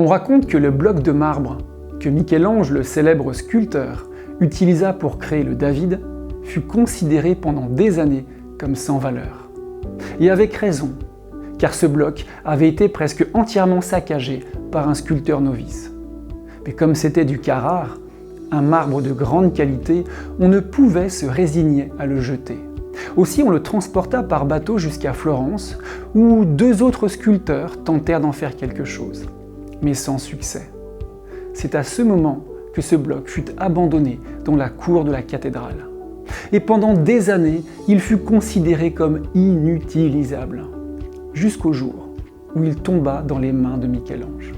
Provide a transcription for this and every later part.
On raconte que le bloc de marbre que Michel-Ange, le célèbre sculpteur, utilisa pour créer le David, fut considéré pendant des années comme sans valeur. Et avec raison, car ce bloc avait été presque entièrement saccagé par un sculpteur novice. Mais comme c'était du Carrare, un marbre de grande qualité, on ne pouvait se résigner à le jeter. Aussi, on le transporta par bateau jusqu'à Florence, où 2 autres sculpteurs tentèrent d'en faire quelque chose, mais sans succès. C'est à ce moment que ce bloc fut abandonné dans la cour de la cathédrale. Et pendant des années, il fut considéré comme inutilisable, jusqu'au jour où il tomba dans les mains de Michel-Ange.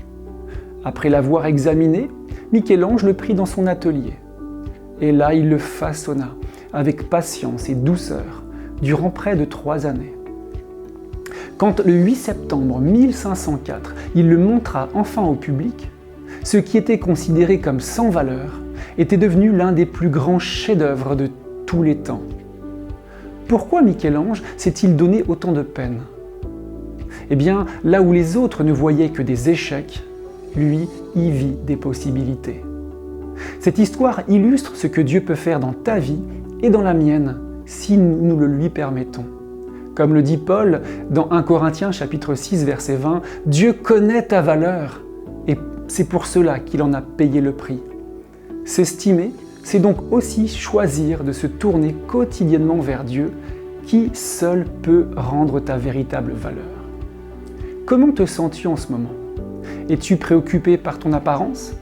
Après l'avoir examiné, Michel-Ange le prit dans son atelier. Et là, il le façonna avec patience et douceur durant près de 3 années. Quand le 8 septembre 1504, il le montra enfin au public, ce qui était considéré comme sans valeur était devenu l'un des plus grands chefs-d'œuvre de tous les temps. Pourquoi Michel-Ange s'est-il donné autant de peine ? Eh bien, là où les autres ne voyaient que des échecs, lui y vit des possibilités. Cette histoire illustre ce que Dieu peut faire dans ta vie et dans la mienne, si nous le lui permettons. Comme le dit Paul dans 1 Corinthiens chapitre 6 verset 20, « Dieu connaît ta valeur et c'est pour cela qu'il en a payé le prix. » S'estimer, c'est donc aussi choisir de se tourner quotidiennement vers Dieu, qui seul peut rendre ta véritable valeur. Comment te sens-tu en ce moment ? Es-tu préoccupé par ton apparence ?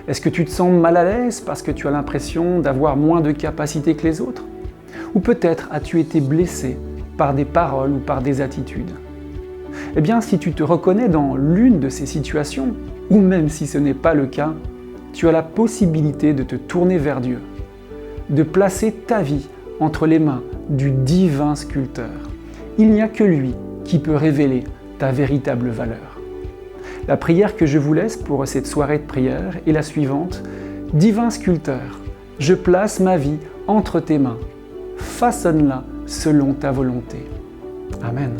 Est-ce que tu te sens mal à l'aise parce que tu as l'impression d'avoir moins de capacités que les autres ? Ou peut-être as-tu été blessé par des paroles ou par des attitudes ? Eh bien, si tu te reconnais dans l'une de ces situations, ou même si ce n'est pas le cas, tu as la possibilité de te tourner vers Dieu, de placer ta vie entre les mains du divin sculpteur. Il n'y a que lui qui peut révéler ta véritable valeur. La prière que je vous laisse pour cette soirée de prière est la suivante. Divin sculpteur, je place ma vie entre tes mains. Façonne-la selon ta volonté. Amen.